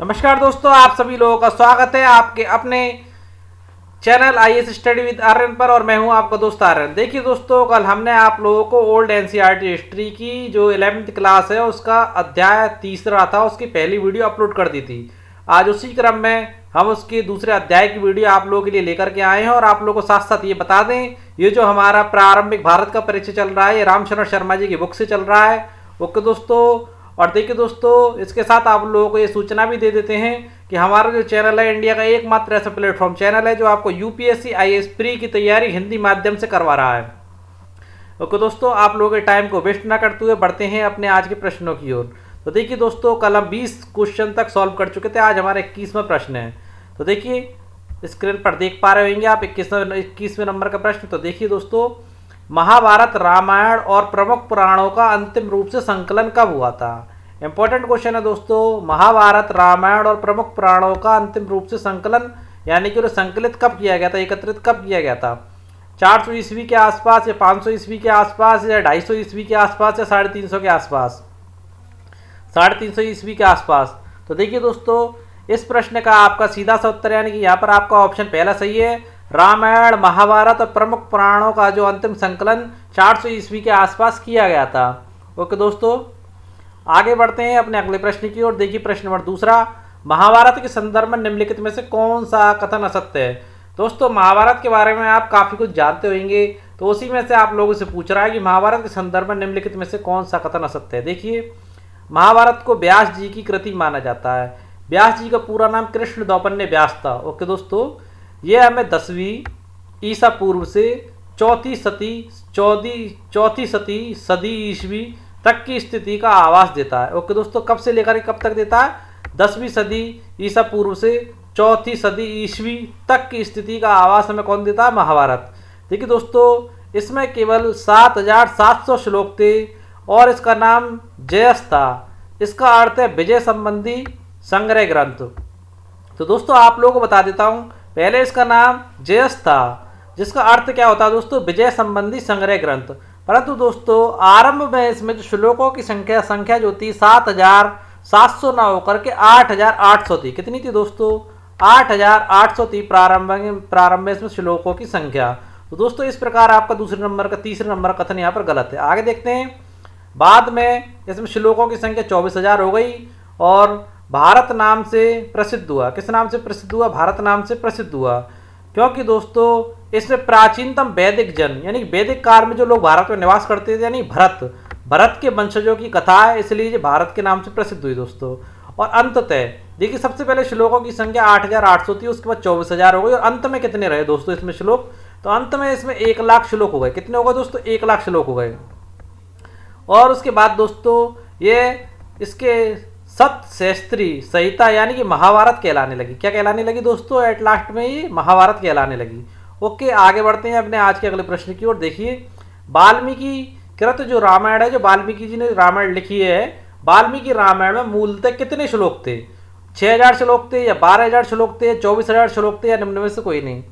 नमस्कार दोस्तों, आप सभी लोगों का स्वागत है आपके अपने channel IAS study with Aryan पर। और मैं हूं आपका दोस्त आर्यन। देखिए दोस्तों, कल हमने आप लोगों को ओल्ड एनसीईआरटी हिस्ट्री की जो 11वीं क्लास है उसका अध्याय तीसरा था, उसकी पहली वीडियो अपलोड कर दी थी। आज उसी क्रम में हम उसके दूसरे अध्याय की वीडियो आप लोगों के लिए लेकर के आए हैं। और आप लोगों को साथ साथ ये बता दें, ये जो हमारा प्रारंभिक भारत का परिचय चल रहा है ये रामशरण शर्मा जी की बुक से चल रहा है। ओके दोस्तों, और देखिए दोस्तों, इसके साथ आप लोगों को ये सूचना भी दे देते हैं कि हमारा जो चैनल है इंडिया का एकमात्र ऐसा प्लेटफॉर्म चैनल है जो आपको यूपीएससी आईएएस प्री की तैयारी हिंदी माध्यम से करवा रहा है। ओके दोस्तों, आप लोगों के टाइम को वेस्ट ना करते हुए बढ़ते हैं अपने आज के प्रश्नों की ओर। तो देखिए दोस्तों, कल हम 20 क्वेश्चन तक सॉल्व कर चुके थे, आज हमारा 21वां प्रश्न है। तो देखिए स्क्रीन पर देख पा रहे होंगे आप 21वें नंबर का प्रश्न। तो देखिए दोस्तों, महाभारत, रामायण और प्रमुख पुराणों का अंतिम रूप से संकलन कब हुआ था? इंपॉर्टेंट क्वेश्चन है दोस्तों। महाभारत, रामायण और प्रमुख पुराणों का अंतिम रूप से संकलन यानी कि संकलित कब किया गया था, एकत्रित कब किया गया था? 400 ईस्वी के आसपास, या 500 ईस्वी के आसपास, या 250 ईस्वी के आसपास, या 350 के आसपास? 350 ईस्वी के आसपास। तो देखिए दोस्तों, इस प्रश्न का आपका सीधा सा उत्तर यानी कि यहाँ पर आपका ऑप्शन पहला सही है। रामायण, महाभारत और प्रमुख पुराणों का जो अंतिम संकलन 400 ईस्वी के आसपास किया गया था। ओके दोस्तों, आगे बढ़ते हैं अपने अगले प्रश्न की ओर। देखिए प्रश्न नंबर दूसरा, महाभारत के संदर्भ में निम्नलिखित में से कौन सा कथन असत्य है? दोस्तों, महाभारत के बारे में आप काफ़ी कुछ जानते होंगे, तो उसी में से आप लोगों से पूछ रहा है कि महाभारत के संदर्भ में निम्नलिखित में से कौन सा कथन असत्य है। देखिए, महाभारत को व्यास जी की कृति माना जाता है। व्यास जी का पूरा नाम कृष्ण द्वैपायन व्यास था। ओके दोस्तों, ये हमें 10वीं ईसा पूर्व से चौथी सदी ईस्वी तक की स्थिति का आवास देता है। ओके दोस्तों, कब से लेकर कब तक देता है? 10वीं सदी ईसा पूर्व से चौथी सदी ईस्वी तक की स्थिति का आवास हमें कौन देता है? महाभारत। देखिए दोस्तों, इसमें केवल 7700 श्लोक थे और इसका नाम जयस था। इसका अर्थ है विजय संबंधी संग्रह ग्रंथ। तो दोस्तों, आप लोगों को बता देता हूं, पहले इसका नाम जयस था जिसका अर्थ क्या होता है दोस्तों? विजय संबंधी संग्रह ग्रंथ। परंतु दोस्तों, आरंभ में इसमें जो श्लोकों की संख्या जो थी 7700 ना होकर के 8800 थी। कितनी थी दोस्तों? 8800 थी प्रारंभ में इसमें श्लोकों की संख्या। तो दोस्तों, इस प्रकार आपका तीसरे नंबर का कथन यहाँ पर गलत है। आगे देखते हैं, बाद में इसमें श्लोकों की संख्या 24,000 हो गई और भारत नाम से प्रसिद्ध हुआ। किस नाम से प्रसिद्ध हुआ? भारत नाम से प्रसिद्ध हुआ, क्योंकि दोस्तों इसमें प्राचीनतम वैदिक जन यानी वैदिक काल में जो लोग भारत में निवास करते थे यानी भरत के वंशजों की कथा है, इसलिए ये भारत के नाम से प्रसिद्ध हुई दोस्तों। और अंततः देखिए, सबसे पहले श्लोकों की संख्या 8800 थी, उसके बाद 24,000 हो गई और अंत में कितने रहे दोस्तों इसमें श्लोक? तो अंत में इसमें 1 लाख श्लोक हो गए। कितने हो गए दोस्तों? 1 लाख श्लोक हो गए। और उसके बाद दोस्तों ये इसके सतशास्त्री संहिता यानी कि महाभारत कहलाने लगी। क्या कहलाने लगी दोस्तों? एट लास्ट में ये महाभारत कहलाने लगी। ओके, आगे बढ़ते हैं अपने आज के अगले प्रश्न की ओर। देखिए, वाल्मीकि कृत जो रामायण है, जो वाल्मीकि जी ने रामायण लिखी है, वाल्मीकि रामायण में मूलतः कितने श्लोक थे? 6000 श्लोक थे, या 12000 श्लोक थे, या 24,000 श्लोक थे, या निम्न में से कोई नहीं?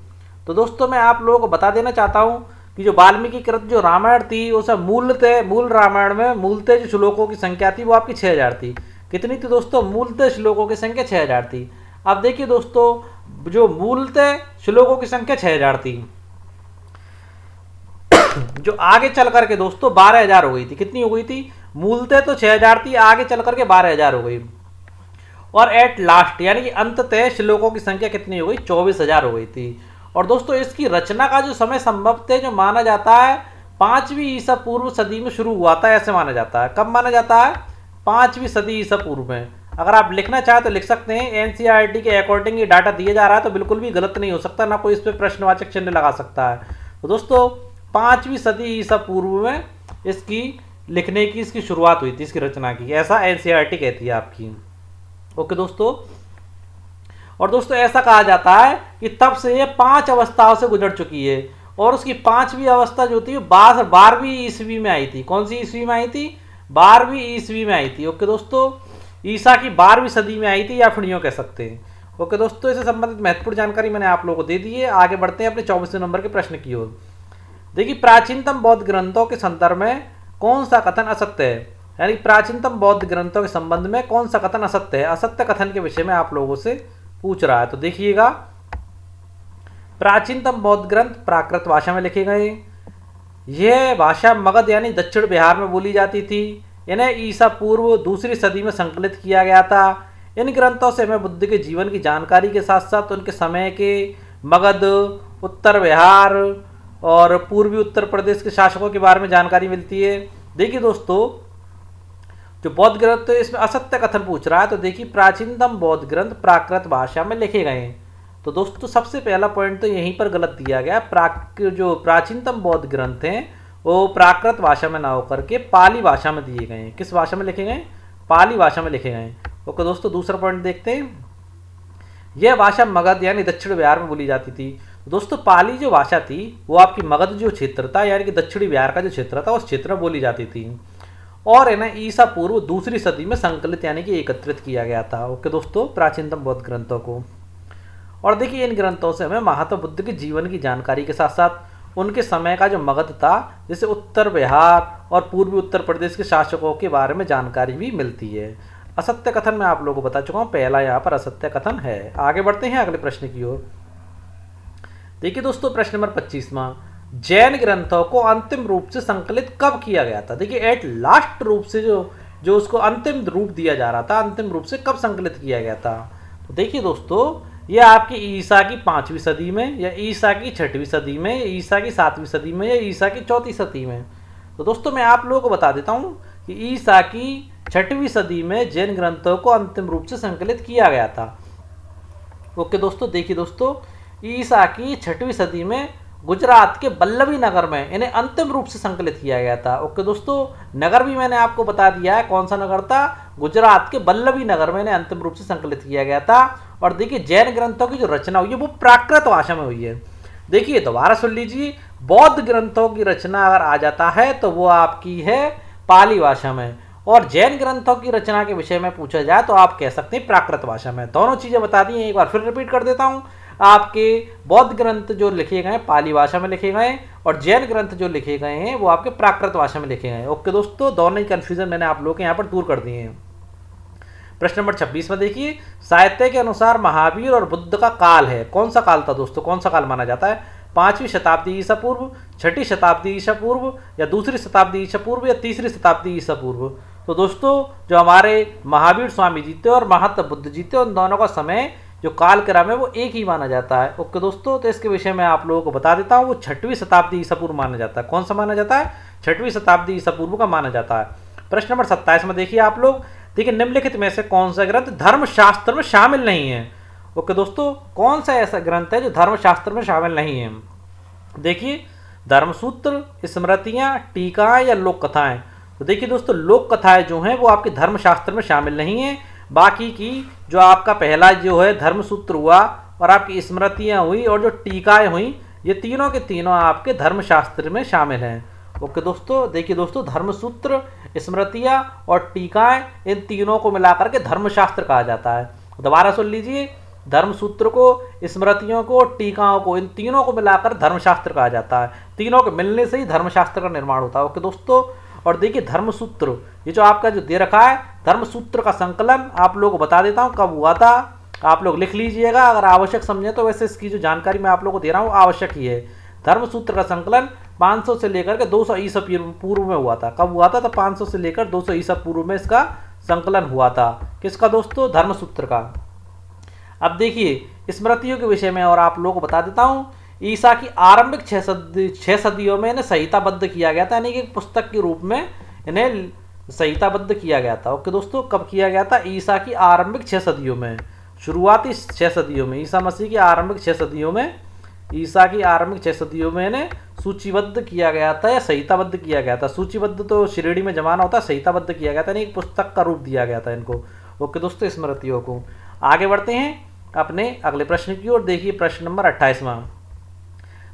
तो दोस्तों, मैं आप लोगों को बता देना चाहता हूँ कि जो वाल्मीकि कृत जो रामायण थी उसे मूल रामायण में मूलतः जो श्लोकों की संख्या थी वो आपकी 6000 थी। कितनी थी दोस्तों? मूलतः श्लोकों की संख्या 6000 थी। अब देखिए दोस्तों, जो मूलतः श्लोकों की संख्या 6000 थी, जो आगे चल करके दोस्तों 12000 हो गई थी। कितनी हो गई थी? मूलतः तो 6000 थी, आगे चल करके 12000 हो गई। और एट लास्ट यानी कि अंततः श्लोकों की संख्या कितनी हो गई? 24,000 हो गई थी। और दोस्तों, इसकी रचना का जो समय संभवतः जो माना जाता है 5वीं ईसा पूर्व सदी में शुरू हुआ था, ऐसे माना जाता है। कब माना जाता है? 5वीं सदी ईसा पूर्व में। अगर आप लिखना चाहें तो लिख सकते हैं। एनसीईआरटी के अकॉर्डिंग ये डाटा दिया जा रहा है तो बिल्कुल भी गलत नहीं हो सकता, ना कोई इस पर प्रश्नवाचक चिन्ह लगा सकता है। तो दोस्तों, 5वीं सदी ईसा पूर्व में इसकी लिखने की इसकी शुरुआत हुई थी, इसकी रचना की, ऐसा एनसीईआरटी कहती है आपकी। ओके दोस्तों, और दोस्तों ऐसा कहा जाता है कि तब से ये 5 अवस्थाओं से गुजर चुकी है और उसकी 5वीं अवस्था जो थी 12वीं ईस्वी में आई थी। कौन सी ईस्वी में आई थी? 12वीं ईस्वी में आई थी। ओके दोस्तों, ईसा की 12वीं सदी में आई थी, या फिर यूँ कह सकते हैं। ओके दोस्तों, इससे संबंधित महत्वपूर्ण जानकारी मैंने आप लोगों को दे दी है। आगे बढ़ते हैं अपने 24वें नंबर के प्रश्न की ओर। देखिए, प्राचीनतम बौद्ध ग्रंथों के संदर्भ में कौन सा कथन असत्य है? यानी प्राचीनतम बौद्ध ग्रंथों के संबंध में कौन सा कथन असत्य है, असत्य कथन के विषय में आप लोगों से पूछ रहा है। तो देखिएगा, प्राचीनतम बौद्ध ग्रंथ प्राकृत भाषा में लिखे गए। यह भाषा मगध यानी दक्षिण बिहार में बोली जाती थी। इन्हें ईसा पूर्व दूसरी सदी में संकलित किया गया था। इन ग्रंथों से हमें बुद्ध के जीवन की जानकारी के साथ साथ उनके समय के मगध, उत्तर बिहार और पूर्वी उत्तर प्रदेश के शासकों के बारे में जानकारी मिलती है। देखिए दोस्तों, जो बौद्ध ग्रंथ है इसमें असत्य कथन पूछ रहा है। तो देखिए, प्राचीनतम बौद्ध ग्रंथ प्राकृत भाषा में लिखे गए हैं। तो दोस्तों सबसे पहला पॉइंट तो यहीं पर गलत दिया गया। जो प्राचीनतम बौद्ध ग्रंथ हैं वो प्राकृत भाषा में ना होकर के पाली भाषा में दिए गए हैं। किस भाषा में लिखे गए? पाली भाषा में लिखे गए। ओके दोस्तों, दूसरा पॉइंट देखते हैं। यह भाषा मगध यानी दक्षिण बिहार में बोली जाती थी। दोस्तों पाली जो भाषा थी वो आपकी मगध जो क्षेत्र था यानी कि दक्षिणी बिहार का जो क्षेत्र था उस क्षेत्र में बोली जाती थी और इन्हें ईसा पूर्व दूसरी सदी में संकलित यानी कि एकत्रित किया गया था। ओके दोस्तों, प्राचीनतम बौद्ध ग्रंथों को। और देखिए, इन ग्रंथों से हमें महात्मा बुद्ध के जीवन की जानकारी के साथ साथ उनके समय का जो मगध था, जैसे उत्तर बिहार और पूर्वी उत्तर प्रदेश के शासकों के बारे में जानकारी भी मिलती है। असत्य कथन मैं आप लोगों को बता चुका हूँ, पहला यहाँ पर असत्य कथन है। आगे बढ़ते हैं अगले प्रश्न की ओर। देखिए दोस्तों, प्रश्न नंबर 25वां, जैन ग्रंथों को अंतिम रूप से संकलित कब किया गया था? देखिए, एट लास्ट रूप से जो उसको अंतिम रूप दिया जा रहा था, अंतिम रूप से कब संकलित किया गया था? तो देखिए दोस्तों, यह आपकी ईसा की 5वीं सदी में या ईसा की 6वीं सदी में, ईसा की 7वीं सदी में या ईसा की 4वीं सदी में। तो दोस्तों मैं आप लोगों को बता देता हूँ कि ईसा की 6वीं सदी में जैन ग्रंथों को अंतिम रूप से संकलित किया गया था। ओके दोस्तों, देखिए दोस्तों, ईसा की 6वीं सदी में गुजरात के बल्लभी नगर में इन्हें अंतिम रूप से संकलित किया गया था। ओके दोस्तों, नगर भी मैंने आपको बता दिया है, कौन सा नगर था? गुजरात के बल्लभी नगर में इन्हें अंतिम रूप से संकलित किया गया था। और देखिए, जैन ग्रंथों की जो रचना हुई है वो प्राकृत भाषा में हुई है। देखिए दोबारा सुन लीजिए, बौद्ध ग्रंथों की रचना अगर आ जाता है तो वो आपकी है पाली भाषा में, और जैन ग्रंथों की रचना के विषय में पूछा जाए तो आप कह सकते हैं प्राकृत भाषा में। दोनों चीजें बता दी हैं, एक बार फिर रिपीट कर देता हूं। आपके बौद्ध ग्रंथ जो लिखे गए पाली भाषा में लिखे गए और जैन ग्रंथ जो लिखे गए हैं वो आपके प्राकृत भाषा में लिखे गए। ओके दोस्तों, दोनों ही कंफ्यूजन मैंने आप लोगों के यहाँ पर दूर कर दिए हैं। प्रश्न नंबर 26 में देखिए, साहित्य के अनुसार महावीर और बुद्ध का काल है, कौन सा काल था दोस्तों? कौन सा काल माना जाता है? 5वीं शताब्दी ईसा पूर्व, 6ठी शताब्दी ईसा पूर्व या दूसरी शताब्दी ईसा पूर्व या तीसरी शताब्दी ईसा पूर्व? तो दोस्तों जो हमारे महावीर स्वामी जी थे और महात्मा बुद्ध जी थे, उन दोनों का समय जो कालक्रम है वो एक ही माना जाता है। ओके दोस्तों, तो इसके विषय में आप लोगों को बता देता हूँ, वो 6वीं शताब्दी ईसा पूर्व माना जाता है। कौन सा माना जाता है? 6वीं शताब्दी ईसा पूर्व का माना जाता है। प्रश्न नंबर 27 में देखिए आप लोग, देखिए निम्नलिखित में से कौन सा ग्रंथ धर्मशास्त्र में शामिल नहीं है? ओके दोस्तों, कौन सा ऐसा ग्रंथ है जो धर्मशास्त्र में शामिल नहीं है? देखिए, धर्मसूत्र, स्मृतियां, टीकाएं या लोक कथाएं। तो देखिए दोस्तों, लोक कथाएं जो हैं वो आपके धर्मशास्त्र में शामिल नहीं है। बाकी की जो आपका पहला जो है धर्मसूत्र हुआ और आपकी स्मृतियां हुई और जो टीकाएं हुई, ये तीनों के तीनों आपके धर्मशास्त्र में शामिल हैं। ओके दोस्तों, देखिए दोस्तों, धर्मसूत्र, स्मृतियां और टीकाएं, इन तीनों को मिलाकर के धर्मशास्त्र कहा जाता है। दोबारा सुन लीजिए, धर्मसूत्र को, स्मृतियों को, टीकाओं को, इन तीनों को मिलाकर धर्मशास्त्र कहा जाता है। तीनों के मिलने से ही धर्मशास्त्र का निर्माण होता है। ओके दोस्तों, और देखिए धर्मसूत्र, ये जो आपका जो दे रखा है, धर्मसूत्र का संकलन आप लोगों को बता देता हूँ कब हुआ था। आप लोग लिख लीजिएगा अगर आवश्यक समझें तो, वैसे इसकी जो जानकारी मैं आप लोगों को दे रहा हूँ आवश्यक ही है। धर्मसूत्र का संकलन 500 से लेकर के 200 ईसा पूर्व में हुआ था। कब हुआ था? तो 500 से लेकर 200 ईसा पूर्व में इसका संकलन हुआ था। किसका दोस्तों? धर्मसूत्र का। अब देखिए स्मृतियों के विषय में और आप लोगों को बता देता हूँ, ईसा की आरंभिक 6 सदियों में इन्हें संहिताबद्ध किया गया था, यानी कि पुस्तक के रूप में इन्हें संहिताबद्ध किया गया था। ओके दोस्तों, कब किया गया था? ईसा की आरंभिक 6 सदियों में, शुरुआती 6 सदियों में, ईसा मसीह की आरंभिक 6 सदियों में, ईसा की आरंभिक 6 सदियों में इन्हें सूचीबद्ध किया गया था या संहिताबद्ध किया गया था। सूचीबद्ध तो श्रेणी में जमाना होता है, संहिताबद्ध किया गया था, यानी एक पुस्तक का रूप दिया गया था इनको। ओके दोस्तों, स्मृतियों को। आगे बढ़ते हैं अपने अगले प्रश्न की ओर। देखिए प्रश्न नंबर 28वां।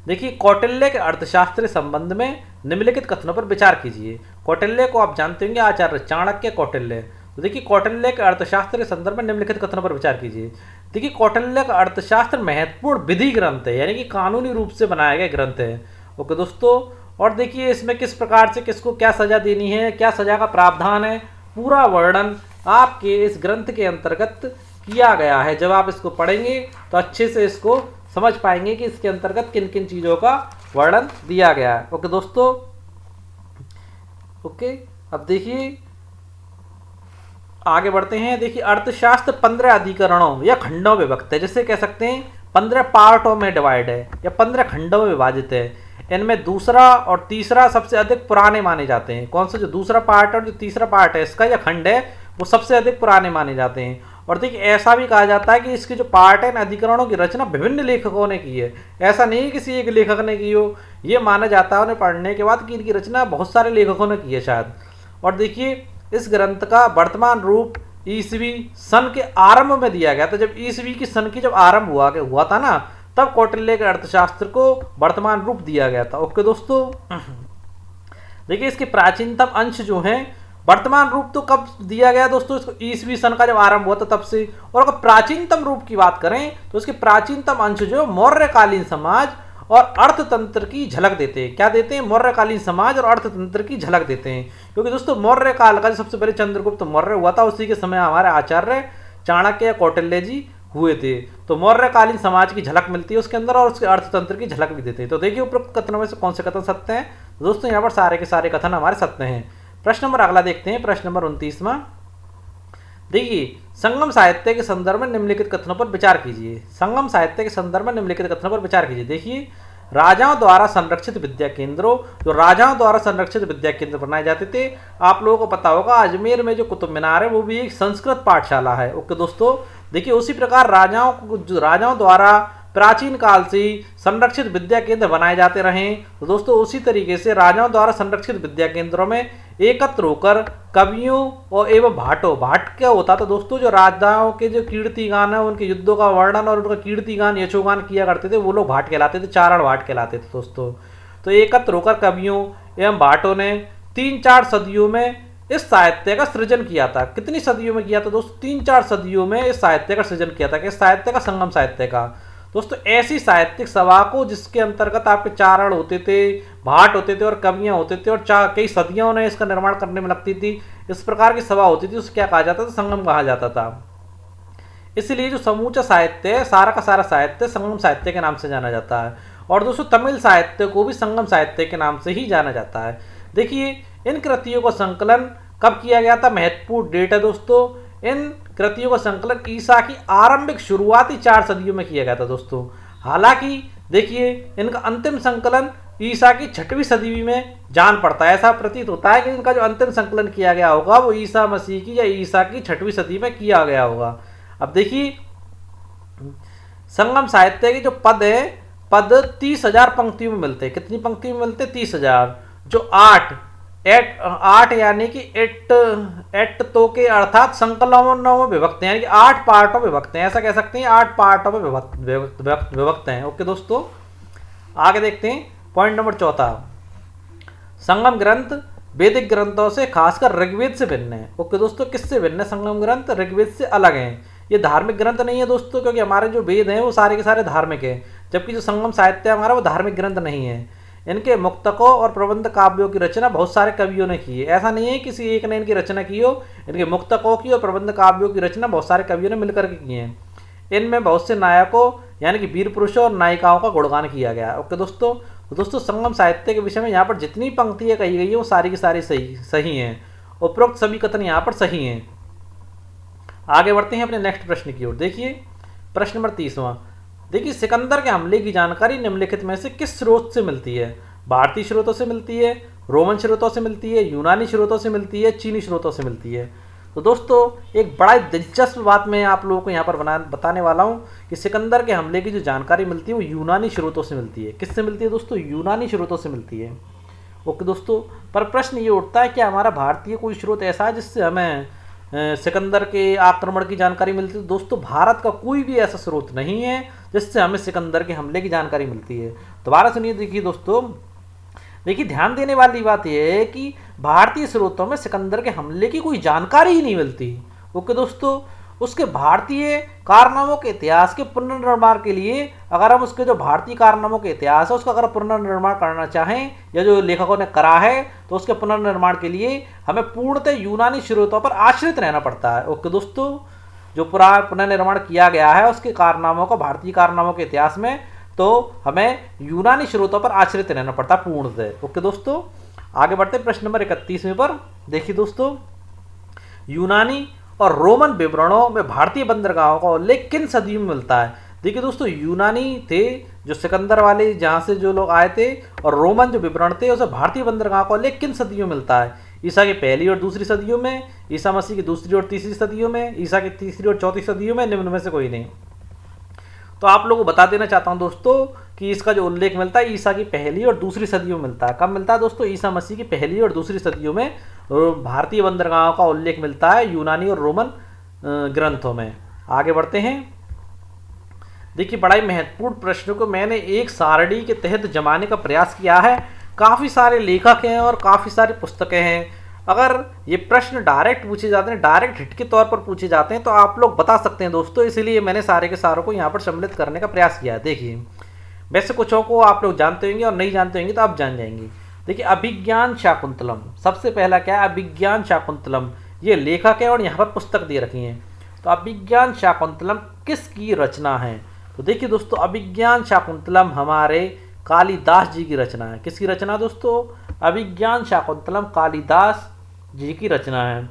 देखिए, कौटिल्य के अर्थशास्त्र संबंध में निम्नलिखित कथनों पर विचार कीजिए। कौटिल्य को आप जानते होंगे, आचार्य चाणक्य कौटिल्य। तो देखिए, कौटिल्य के अर्थशास्त्र के संदर्भ में निम्नलिखित कथनों पर विचार कीजिए। देखिए, कौटिल्य का अर्थशास्त्र महत्वपूर्ण विधि ग्रंथ है, यानी कि कानूनी रूप से बनाया गया ग्रंथ है। ओके दोस्तों, और देखिए इसमें किस प्रकार से किसको क्या सजा देनी है, क्या सजा का प्रावधान है, पूरा वर्णन आपके इस ग्रंथ के अंतर्गत किया गया है। जब आप इसको पढ़ेंगे तो अच्छे से इसको समझ पाएंगे कि इसके अंतर्गत किन किन चीज़ों का वर्णन दिया गया है। ओके दोस्तों, ओके अब देखिए आगे बढ़ते हैं। देखिए अर्थशास्त्र 15 अधिकरणों या खंडों में विभक्त है, जिसे कह सकते हैं 15 पार्टों में डिवाइड है या 15 खंडों में विभाजित है। इनमें दूसरा और तीसरा सबसे अधिक पुराने माने जाते हैं। कौन सा जो दूसरा पार्ट और जो तीसरा पार्ट है इसका या खंड है वो सबसे अधिक पुराने माने जाते हैं। और देखिए ऐसा भी कहा जाता है कि इसके जो पार्ट है इन अधिकरणों की रचना विभिन्न लेखकों ने की है। ऐसा नहीं है किसी एक लेखक ने की हो, ये माना जाता है उन्हें पढ़ने के बाद कि इनकी रचना बहुत सारे लेखकों ने की है शायद। और देखिए इस ग्रंथ का वर्तमान रूप ईसवी सन के आरंभ में दिया गया था। जब ईसवी की सन की जब आरंभ हुआ था ना, तब कौटिल्य के अर्थशास्त्र को वर्तमान रूप दिया गया था। ओके दोस्तों, देखिए इसके प्राचीनतम अंश जो हैं, वर्तमान रूप तो कब दिया गया दोस्तों, इसको ईसवी सन का जब आरंभ हुआ था तब से। और अगर प्राचीनतम रूप की बात करें तो इसके प्राचीनतम अंश जो मौर्यकालीन समाज और अर्थतंत्र की झलक देते हैं। क्या देते हैं? मौर्यकालीन समाज और अर्थतंत्र की झलक देते हैं। क्योंकि दोस्तों मौर्य काल का जो सबसे पहले चंद्रगुप्त मौर्य हुआ था, उसी के समय हमारे आचार्य चाणक्य या कौटिल्य जी हुए थे। तो मौर्यकालीन समाज की झलक मिलती है उसके अंदर और उसके अर्थतंत्र की झलक भी देते हैं। तो देखिए उपरोक्त कथनों में से कौन से कथन सत्य हैं दोस्तों? यहाँ पर सारे के सारे कथन हमारे सत्य हैं। प्रश्न नंबर अगला देखते हैं, प्रश्न नंबर 29वां। देखिए संगम साहित्य के संदर्भ में निम्नलिखित कथनों पर विचार कीजिए। संगम साहित्य के संदर्भ में निम्नलिखित कथनों पर विचार कीजिए। देखिए राजाओं द्वारा संरक्षित विद्या केंद्रों, जो राजाओं द्वारा संरक्षित विद्या केंद्र बनाए जाते थे। आप लोगों को पता होगा अजमेर में जो कुतुब मीनार है वो भी एक संस्कृत पाठशाला है। ओके दोस्तों, देखिए उसी प्रकार राजाओं द्वारा प्राचीन काल से संरक्षित विद्या केंद्र बनाए जाते रहे। तो दोस्तों उसी तरीके से राजाओं द्वारा संरक्षित विद्या केंद्रों में एकत्र होकर कवियों और एवं भाट क्या होता था दोस्तों, जो राजाओं के जो कीर्ति गान है उनके युद्धों का वर्णन और उनका कीर्ति गान यशोगान किया करते थे, वो लोग भाट कहलाते थे, चारण भाट कहलाते थे दोस्तों। तो एकत्र होकर कवियों एवं भाटों ने 3-4 सदियों में इस साहित्य का सृजन किया था। कितनी सदियों में किया था दोस्तों? 3-4 सदियों में इस साहित्य का सृजन किया था। किस साहित्य का? संगम साहित्य का। दोस्तों ऐसी साहित्यिक सभा को जिसके अंतर्गत आपके चारण होते थे, भाट होते थे और कवियां होते थे और कई सदियों ने इसका निर्माण करने में लगती थी, इस प्रकार की सभा होती थी, उसे क्या कहा जाता था? संगम कहा जाता था। इसलिए जो समूचा साहित्य है, सारा का सारा साहित्य संगम साहित्य के नाम से जाना जाता है। और दोस्तों तमिल साहित्य को भी संगम साहित्य के नाम से ही जाना जाता है। देखिए इन कृतियों का संकलन कब किया गया था? महत्वपूर्ण डेट है दोस्तों। इन कृतियों का संकलन ईसा की आरंभिक शुरुआती 4 सदियों में किया गया था दोस्तों। हालांकि देखिए इनका अंतिम संकलन ईसा की 6वीं सदी में जान पड़ता है। ऐसा प्रतीत होता है कि इनका जो अंतिम संकलन किया गया होगा वो ईसा मसीह की या ईसा की 6वीं सदी में किया गया होगा। अब देखिए संगम साहित्य के जो पद है, पद 30,000 पंक्तियों में मिलते हैं। कितनी पंक्तियों में मिलते हैं? 30,000। जो 8 यानी कि 8 तो के अर्थात संकलनों में विभक्त हैं, यानी कि 8 पार्टों में विभक्त हैं। ऐसा कह सकते हैं 8 पार्टों में विभक्त हैं। ओके दोस्तों, आगे देखते हैं पॉइंट नंबर 4। संगम ग्रंथ वैदिक ग्रंथों से खासकर ऋग्वेद से भिन्न है। ओके दोस्तों, किससे भिन्न है? संगम ग्रंथ ऋग्वेद से अलग हैं। ये धार्मिक ग्रंथ नहीं है दोस्तों, क्योंकि हमारे जो वेद हैं वो सारे के सारे धार्मिक हैं, जबकि जो संगम साहित्य है हमारा वो धार्मिक ग्रंथ नहीं है। इनके मुक्तकों और प्रबंध काव्यों की रचना बहुत सारे कवियों ने की है। ऐसा नहीं है किसी एक ने इनकी रचना की हो। इनके मुक्तकों की और प्रबंध काव्यों की रचना बहुत सारे कवियों ने मिलकर के की है। इनमें बहुत से नायकों यानी कि वीर पुरुषों और नायिकाओं का गुणगान किया गया है। ओके दोस्तों, तो दोस्तों संगम साहित्य के विषय में यहाँ पर जितनी पंक्तियाँ कही गई है वो सारी की सारी सही हैं। उपरोक्त सभी कथन यहाँ पर सही हैं। आगे बढ़ते हैं अपने नेक्स्ट प्रश्न की ओर। देखिए प्रश्न नंबर 30वां। देखिए सिकंदर के हमले की जानकारी निम्नलिखित में से किस स्रोत से मिलती है? भारतीय स्रोतों से मिलती है, रोमन स्रोतों से मिलती है, यूनानी स्रोतों से मिलती है, चीनी स्रोतों से मिलती है। तो दोस्तों एक बड़ा दिलचस्प बात मैं आप लोगों को यहाँ पर बताने वाला हूँ कि सिकंदर के हमले की जो जानकारी मिलती है वो यूनानी स्रोतों से मिलती है। किससे मिलती है दोस्तों? यूनानी स्रोतों से मिलती है। ओके दोस्तों, पर प्रश्न ये उठता है कि हमारा भारतीय कोई स्रोत ऐसा है जिससे हमें सिकंदर के आक्रमण की जानकारी मिलती है? दोस्तों भारत का कोई भी ऐसा स्रोत नहीं है जिससे हमें सिकंदर के हमले की जानकारी मिलती है। दोबारा सुनिए। देखिए दोस्तों, देखिए ध्यान देने वाली बात यह है कि भारतीय स्रोतों में सिकंदर के हमले की कोई जानकारी ही नहीं मिलती। ओके दोस्तों, उसके भारतीय कारनामों के इतिहास के पुनर्निर्माण के लिए अगर हम उसके जो भारतीय कारनामों के इतिहास है उसका अगर पुनर्निर्माण करना चाहें या जो लेखकों ने करा है तो उसके पुनर्निर्माण के लिए हमें पूर्णतः यूनानी स्रोतों पर आश्रित रहना पड़ता है। ओके दोस्तों, जो पुनर्निर्माण किया गया है उसके कारनामों का भारतीय कारनामों के इतिहास में तो हमें यूनानी स्रोतों पर आश्रित रहना पड़ता है पूर्णतः। ओके दोस्तों, आगे बढ़ते प्रश्न नंबर 31वें पर। देखिए दोस्तों, यूनानी और रोमन विवरणों में भारतीय बंदरगाहों का उल्लेख किन सदियों में मिलता है। देखिए दोस्तों, यूनानी थे जो सिकंदर वाले जहाँ से जो लोग आए थे, और रोमन जो विवरण थे उसे भारतीय बंदरगाह का उल्लेख किन सदियों में मिलता है। ईसा की पहली और दूसरी सदियों में, ईसा मसीह की दूसरी और तीसरी सदियों में, ईसा की तीसरी और चौथी सदियों में, निम्न में से कोई नहीं। तो आप लोगों को बता देना चाहता हूं दोस्तों कि इसका जो उल्लेख मिलता है ईसा की पहली और दूसरी सदियों में मिलता है। कब मिलता है दोस्तों? ईसा मसीह की पहली और दूसरी सदियों में भारतीय बंदरगाहों का उल्लेख मिलता है यूनानी और रोमन ग्रंथों में। आगे बढ़ते हैं। देखिए, बड़ा ही महत्वपूर्ण प्रश्न को मैंने एक सारणी के तहत जमाने का प्रयास किया है। काफ़ी सारे लेखक हैं और काफ़ी सारी पुस्तकें हैं। अगर ये प्रश्न डायरेक्ट पूछे जाते हैं, डायरेक्ट हिट के तौर पर पूछे जाते हैं तो आप लोग बता सकते हैं दोस्तों, इसलिए मैंने सारे के सारों को यहाँ पर सम्मिलित करने का प्रयास किया है। देखिए, वैसे कुछों को आप लोग जानते होंगे और नहीं जानते होंगे तो आप जान जाएंगे। देखिए, अभिज्ञान शाकुंतलम सबसे पहला क्या है? अभिज्ञान शाकुंतलम, ये लेखक है और यहाँ पर पुस्तक दे रखी है। तो अभिज्ञान शाकुंतलम किसकी रचना है? तो देखिए दोस्तों, अभिज्ञान शाकुंतलम हमारे कालिदास जी की रचना है। किसकी रचना दोस्तों? अभिज्ञान शाकुंतलम कालिदास जी की रचना है।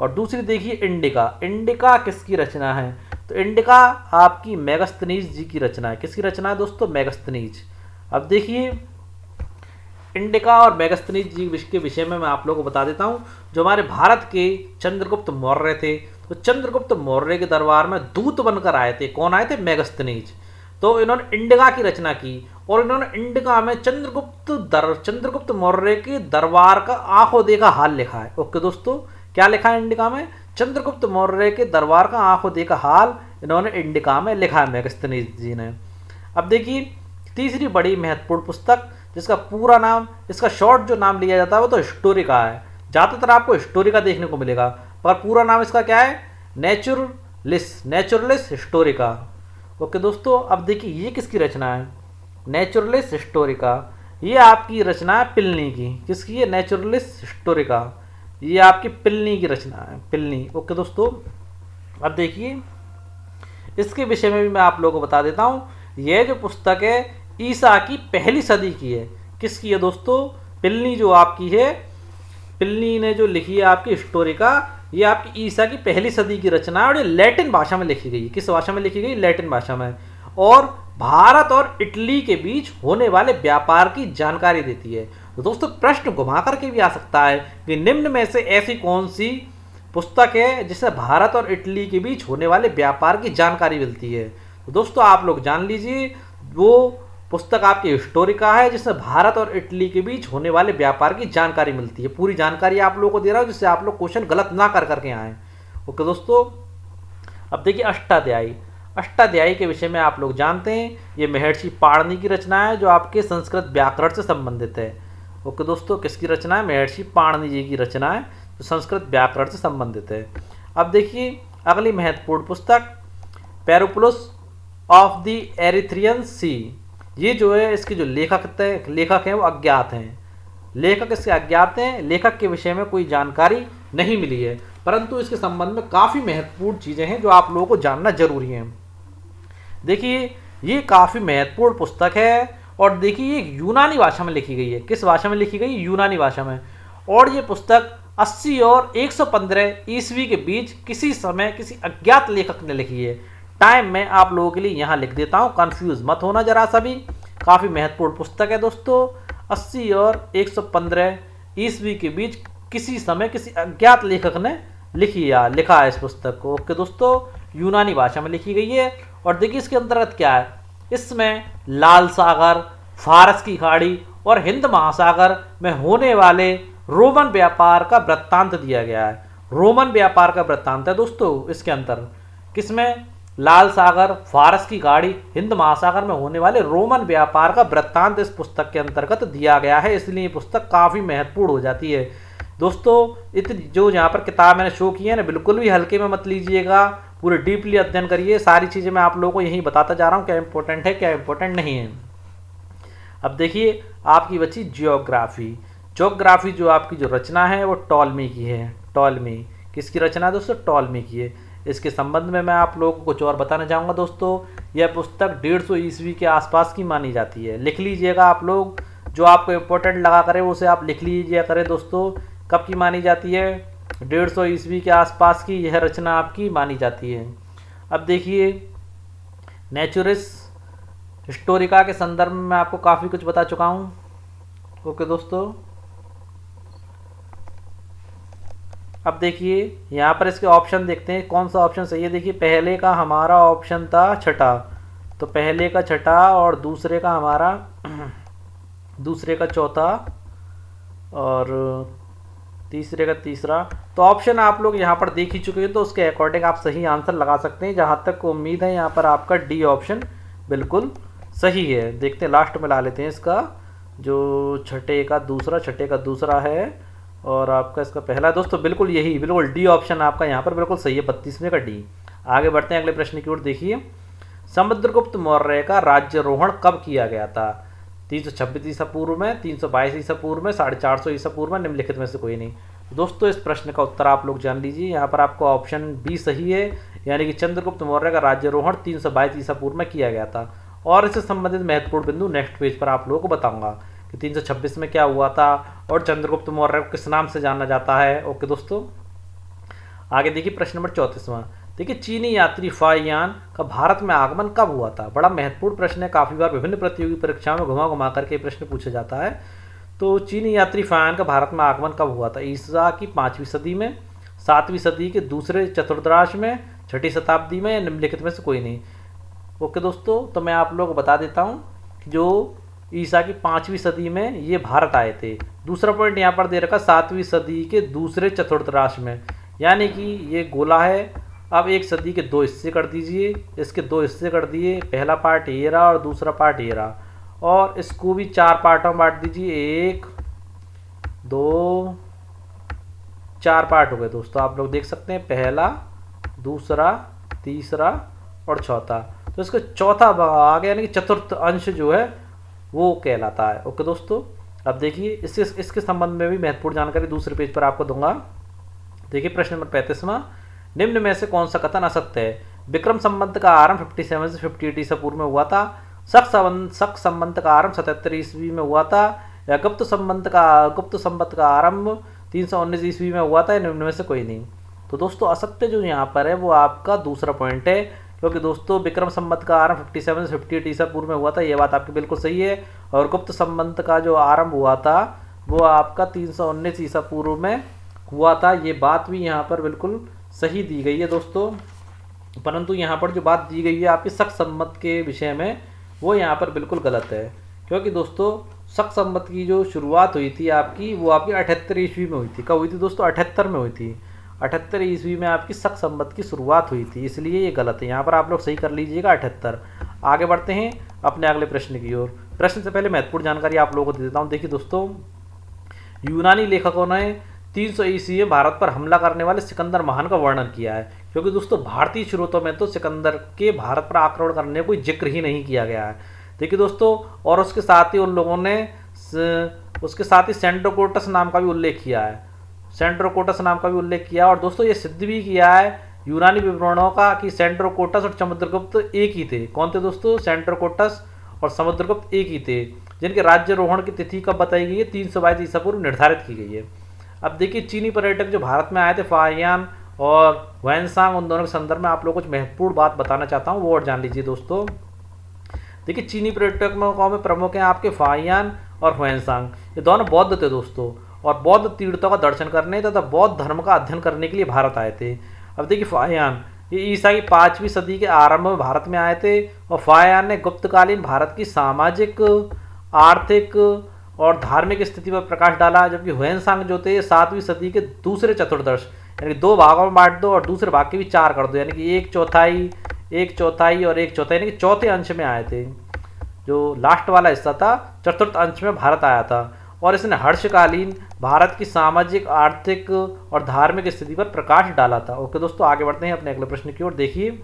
और दूसरी देखिए इंडिका, इंडिका किसकी रचना है? तो इंडिका आपकी मेगस्थनीज जी की रचना है। किसकी रचना है दोस्तों? मेगस्थनीज। अब देखिए, इंडिका और मेगस्थनीज जी के विषय में मैं आप लोगों को बता देता हूँ। जो हमारे भारत के चंद्रगुप्त मौर्य थे, तो चंद्रगुप्त मौर्य के दरबार में दूत बनकर आए थे। कौन आए थे? मेगस्थनीज। तो इन्होंने इंडिका की रचना की और इन्होंने इंडिका में चंद्रगुप्त मौर्य के दरबार का आंखों देखा हाल लिखा है। ओके दोस्तों, क्या लिखा है इंडिका में? चंद्रगुप्त मौर्य के दरबार का आंखों देखा हाल इन्होंने इंडिका में लिखा है मेगस्थनीज जी ने। अब देखिए, तीसरी बड़ी महत्वपूर्ण पुस्तक जिसका पूरा नाम, इसका शॉर्ट जो नाम लिया जाता है वो तो हिस्टोरिका है। ज़्यादातर आपको हिस्टोरिका देखने को मिलेगा, पर पूरा नाम इसका क्या है? Naturalis Historica. ओके दोस्तों, अब देखिए ये किसकी रचना है? Naturalis Historica. ये आपकी रचना है पिलनी की। किसकी है? Naturalis Historica. ये आपकी पिलनी की रचना है, पिलनी। ओके दोस्तों, अब देखिए इसके विषय में भी मैं आप लोगों को बता देता हूँ। यह जो पुस्तक है ईसा की पहली सदी की है। किसकी है दोस्तों? पिलनी जो आपकी है, पिलनी ने जो लिखी है आपकी हिस्टोरिका, ये आपकी ईसा की पहली सदी की रचना है और ये लैटिन भाषा में लिखी गई है। किस भाषा में लिखी गई? लैटिन भाषा में। और भारत और इटली के बीच होने वाले व्यापार की जानकारी देती है। तो दोस्तों, प्रश्न घुमा करके भी आ सकता है कि निम्न में से ऐसी कौन सी पुस्तक है जिससे भारत और इटली के बीच होने वाले व्यापार की जानकारी मिलती है। तो दोस्तों, आप लोग जान लीजिए, वो पुस्तक आपकी हिस्टोरिका है जिसमें भारत और इटली के बीच होने वाले व्यापार की जानकारी मिलती है। पूरी जानकारी आप लोगों को दे रहा हूँ जिससे आप लोग क्वेश्चन गलत ना कर करके आए। ओके दोस्तों, अब देखिए अष्टाध्यायी। अष्टाध्यायी के विषय में आप लोग जानते हैं, ये महर्षि पाणिनि की रचना है जो आपके संस्कृत व्याकरण से संबंधित है। ओके दोस्तों, किसकी रचना है? महर्षि पाणिनि जी की रचना है जो संस्कृत व्याकरण से संबंधित है। अब देखिए अगली महत्वपूर्ण पुस्तक, पेरोप्लस ऑफ द एरिथ्रियन सी। ये जो है इसके जो लेखक हैं वो अज्ञात हैं। लेखक इसके अज्ञात हैं, लेखक के विषय में कोई जानकारी नहीं मिली है, परंतु इसके संबंध में काफ़ी महत्वपूर्ण चीज़ें हैं जो आप लोगों को जानना जरूरी है। देखिए, ये काफ़ी महत्वपूर्ण पुस्तक है और देखिए ये यूनानी भाषा में लिखी गई है। किस भाषा में लिखी गई? यूनानी भाषा में। और ये पुस्तक 80 और 115 ईस्वी के बीच किसी समय किसी अज्ञात लेखक ने लिखी है। टाइम मैं आप लोगों के लिए यहाँ लिख देता हूँ, कंफ्यूज मत होना जरा सा भी। काफ़ी महत्वपूर्ण पुस्तक है दोस्तों। 80 और 115 ईस्वी के बीच किसी समय किसी अज्ञात लेखक ने लिखा है इस पुस्तक को। ओके दोस्तों, यूनानी भाषा में लिखी गई है। और देखिए इसके अंतर्गत क्या है, इसमें लाल सागर, फारस की खाड़ी और हिंद महासागर में होने वाले रोमन व्यापार का वृत्तांत दिया गया है। रोमन व्यापार का वृत्तांत है दोस्तों इसके अंतर। किसमें? लाल सागर, फारस की खाड़ी, हिंद महासागर में होने वाले रोमन व्यापार का वृत्तांत इस पुस्तक के अंतर्गत दिया गया है, इसलिए ये पुस्तक काफ़ी महत्वपूर्ण हो जाती है दोस्तों। इतनी जो यहाँ पर किताब मैंने शो की है ना, बिल्कुल भी हल्के में मत लीजिएगा, पूरे डीपली अध्ययन करिए। सारी चीज़ें मैं आप लोगों को यही बताता जा रहा हूँ, क्या इंपॉर्टेंट है क्या इंपॉर्टेंट नहीं है। अब देखिए आपकी बची ज्योग्राफी। ज्योग्राफी जो आपकी जो रचना है वो टॉलमी की है। टॉलमी किसकी रचना है दोस्तों? टॉलमी की है। इसके संबंध में मैं आप लोगों को कुछ और बताना चाहूँगा दोस्तों। यह पुस्तक 150 ईस्वी के आसपास की मानी जाती है। लिख लीजिएगा आप लोग, जो आपको इम्पोर्टेंट लगा करे उसे आप लिख लीजिए करें दोस्तों। कब की मानी जाती है? 150 ईस्वी के आसपास की यह रचना आपकी मानी जाती है। अब देखिए नेचुरिस हिस्टोरिका के संदर्भ में मैं आपको काफ़ी कुछ बता चुका हूँ। ओके दोस्तों, अब देखिए यहाँ पर इसके ऑप्शन देखते हैं कौन सा ऑप्शन सही है। देखिए पहले का हमारा ऑप्शन था छठा, तो पहले का छठा और दूसरे का हमारा दूसरे का चौथा और तीसरे का तीसरा। तो ऑप्शन आप लोग यहाँ पर देख ही चुके हैं, तो उसके अकॉर्डिंग आप सही आंसर लगा सकते हैं। जहाँ तक उम्मीद है यहाँ पर आपका डी ऑप्शन बिल्कुल सही है। देखते हैं लास्ट में ला लेते हैं इसका, जो छठे का दूसरा है और आपका इसका पहला। दोस्तों बिल्कुल यही, बिल्कुल डी ऑप्शन आपका यहाँ पर बिल्कुल सही है, 32वें का डी। आगे बढ़ते हैं अगले प्रश्न की ओर। देखिए समुद्रगुप्त मौर्य का राज्यारोहण कब किया गया था? 326 ईसा पूर्व में, 322 ईसा पूर्व में, 450 ईसा पूर्व में, निम्नलिखित में से कोई नहीं। दोस्तों इस प्रश्न का उत्तर आप लोग जान लीजिए। यहाँ पर आपको ऑप्शन बी सही है, यानी कि चंद्रगुप्त मौर्य का राज्यारोहण 322 ईसा पूर्व में किया गया था। और इससे संबंधित महत्वपूर्ण बिंदु नेक्स्ट पेज पर आप लोगों को बताऊंगा कि 326 में क्या हुआ था और चंद्रगुप्त मौर्य को किस नाम से जाना जाता है। ओके दोस्तों, आगे देखिए प्रश्न नंबर 34वां। देखिए चीनी यात्री फाहियान का भारत में आगमन कब हुआ था? बड़ा महत्वपूर्ण प्रश्न है, काफ़ी बार विभिन्न प्रतियोगी परीक्षाओं में घुमा घुमा करके प्रश्न पूछा जाता है। तो चीनी यात्री फाहियान का भारत में आगमन कब हुआ था? ईसा की 5वीं सदी में, 7वीं सदी के दूसरे चतुर्थांश में, 6ठी शताब्दी में, या निम्नलिखित में से कोई नहीं। ओके दोस्तों, तो मैं आप लोगों को बता देता हूँ कि जो ईसा की 5वीं सदी में ये भारत आए थे। दूसरा पॉइंट यहाँ पर दे रखा 7वीं सदी के दूसरे चतुर्थांश में, यानी कि ये गोला है। अब एक सदी के 2 हिस्से कर दीजिए, इसके 2 हिस्से कर दिए, पहला पार्ट ये रहा और दूसरा पार्ट ये रहा, और इसको भी 4 पार्टों में बांट दीजिए। 1 2 4 पार्ट हो गए दोस्तों, आप लोग देख सकते हैं, पहला, दूसरा, तीसरा और चौथा। तो इसका चौथा आ गया, यानी कि चतुर्थ अंश जो है वो कहलाता है। ओके दोस्तों, अब देखिए इसके संबंध में भी महत्वपूर्ण जानकारी दूसरे पेज पर आपको दूंगा। देखिए प्रश्न नंबर 35वां। निम्न में से कौन सा कथन असत्य है? विक्रम संबंध का आरंभ 57 से 58 ईसा पूर्व में हुआ था, शक संबंध का आरंभ 77 ईस्वी में हुआ था, या गुप्त संबंध का आरंभ 319 ईस्वी में हुआ था, या निम्न में से कोई नहीं। तो दोस्तों असत्य जो यहाँ पर है वो आपका दूसरा पॉइंट है, क्योंकि दोस्तों विक्रम संबंध का आरंभ 57 से 58 ईसा पूर्व में हुआ था, ये बात आपकी बिल्कुल सही है। और गुप्त संबंध का जो आरंभ हुआ था वो आपका 319 ईसा पूर्व में हुआ था, ये बात भी यहाँ पर बिल्कुल सही दी गई है दोस्तों। परंतु यहाँ पर जो बात दी गई है आपकी शक संबंध के विषय में, वो यहाँ पर बिल्कुल गलत है, क्योंकि दोस्तों शक संबंध की जो शुरुआत हुई थी आपकी, वो आपकी 78 ईस्वी में हुई थी। कब हुई थी दोस्तों? 78 में हुई थी। 78 ईस्वी में आपकी शक संबंध की शुरुआत हुई थी, इसलिए ये गलत है। यहाँ पर आप लोग सही कर लीजिएगा 78। आगे बढ़ते हैं अपने अगले प्रश्न की ओर। प्रश्न से पहले महत्वपूर्ण जानकारी आप लोगों को दे देता हूँ। देखिए दोस्तों, यूनानी लेखकों ने 300 ईस्वी में भारत पर हमला करने वाले सिकंदर महान का वर्णन किया है, क्योंकि दोस्तों भारतीय स्रोतों में तो सिकंदर के भारत पर आक्रमण करने का कोई जिक्र ही नहीं किया गया है। देखिए दोस्तों, और उसके साथ ही उन लोगों ने उसके साथ ही सेंड्रोकोटस नाम का भी उल्लेख किया है, सेंड्रोकोटस नाम का भी उल्लेख किया। और दोस्तों ये सिद्ध भी किया है यूनानी विवरणों का कि सेंड्रोकोटस और समुद्रगुप्त एक ही थे। कौन थे दोस्तों? सेंड्रोकोटस और समुद्रगुप्त एक ही थे, जिनके राज्यारोहण की तिथि कब बताई गई है? 322 ईसा पूर्व निर्धारित की गई है। अब देखिए चीनी पर्यटक जो भारत में आए थे, फाहियान और ह्वेनसांग, उन दोनों के संदर्भ में आप लोगों को कुछ महत्वपूर्ण बात बताना चाहता हूँ, वो और जान लीजिए दोस्तों। देखिए चीनी पर्यटकों में प्रमुख हैं आपके फाहियान और ह्वेनसांग। ये दोनों बौद्ध थे दोस्तों, और बौद्ध तीर्थों का दर्शन करने तथा बौद्ध धर्म का अध्ययन करने के लिए भारत आए थे। अब देखिए फाहियान ये ईसा की 5वीं सदी के आरंभ में भारत में आए थे, और फाहियान ने गुप्तकालीन भारत की सामाजिक, आर्थिक और धार्मिक स्थिति पर प्रकाश डाला, जबकि ह्वेनसांग जो थे 7वीं सदी के दूसरे चतुर्दश, यानी 2 भागों में बांट दो और दूसरे भाग के भी 4 कर दो, यानी कि 1/4, 1/4 और 1/4, यानी कि चौथे अंश में आए थे। जो लास्ट वाला हिस्सा था चतुर्थ अंश में भारत आया था। और इसने हर्षकालीन भारत की सामाजिक, आर्थिक और धार्मिक स्थिति पर प्रकाश डाला था। ओके दोस्तों, आगे बढ़ते हैं अपने अगले प्रश्न की ओर। देखिए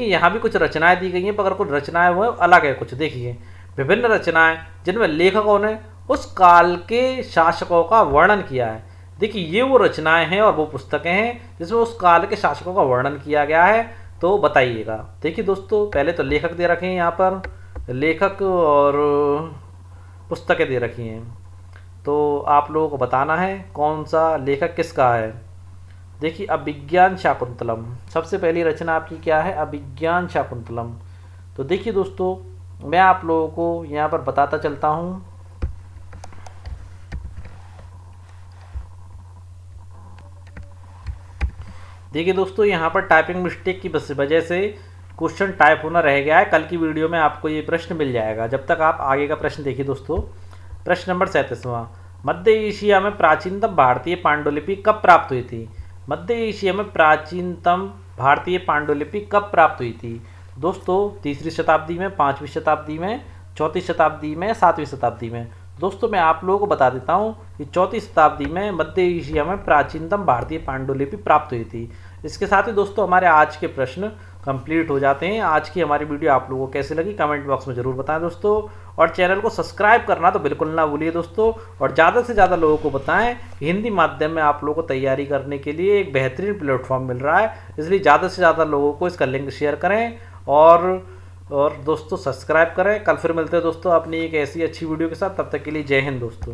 यहाँ भी कुछ रचनाएं दी गई हैं, मगर कुछ रचनाएं वो अलग है कुछ। देखिए, विभिन्न रचनाएं जिनमें लेखकों ने उस काल के शासकों का वर्णन किया है। देखिए ये वो रचनाएं हैं और वो पुस्तकें हैं जिसमें उस काल के शासकों का वर्णन किया गया है, तो बताइएगा। देखिए दोस्तों, पहले तो लेखक दे रखे हैं यहाँ पर, लेखक और पुस्तकें दे रखी हैं, तो आप लोगों को बताना है कौन सा लेखक किसका है। देखिए, अभिज्ञान शाकुंतलम सबसे पहली रचना आपकी क्या है, अभिज्ञान शाकुंतलम। तो देखिए दोस्तों, मैं आप लोगों को यहाँ पर बताता चलता हूँ। देखिए दोस्तों, यहाँ पर टाइपिंग मिस्टेक की वजह से क्वेश्चन टाइप होना रह गया है। कल की वीडियो में आपको ये प्रश्न मिल जाएगा। जब तक आप आगे का प्रश्न देखिए दोस्तों। प्रश्न नंबर 37वां, मध्य एशिया में प्राचीनतम भारतीय पांडुलिपि कब प्राप्त हुई थी। मध्य एशिया में प्राचीनतम भारतीय पांडुलिपि कब प्राप्त हुई थी। दोस्तों, 3री शताब्दी में, 5वीं शताब्दी में, 4वीं शताब्दी में, 7वीं शताब्दी में। दोस्तों मैं आप लोगों को बता देता हूँ कि 4वीं शताब्दी में मध्य एशिया में प्राचीनतम भारतीय पांडुलिपि प्राप्त हुई थी। इसके साथ ही दोस्तों हमारे आज के प्रश्न कंप्लीट हो जाते हैं। आज की हमारी वीडियो आप लोगों को कैसे लगी कमेंट बॉक्स में ज़रूर बताएं दोस्तों, और चैनल को सब्सक्राइब करना तो बिल्कुल ना भूलिए दोस्तों। और ज़्यादा से ज़्यादा लोगों को बताएं, हिंदी माध्यम में आप लोगों को तैयारी करने के लिए एक बेहतरीन प्लेटफॉर्म मिल रहा है, इसलिए ज़्यादा से ज़्यादा लोगों को इसका लिंक शेयर करें और दोस्तों सब्सक्राइब करें। कल फिर मिलते हैं दोस्तों अपनी एक ऐसी अच्छी वीडियो के साथ। तब तक के लिए जय हिंद दोस्तों।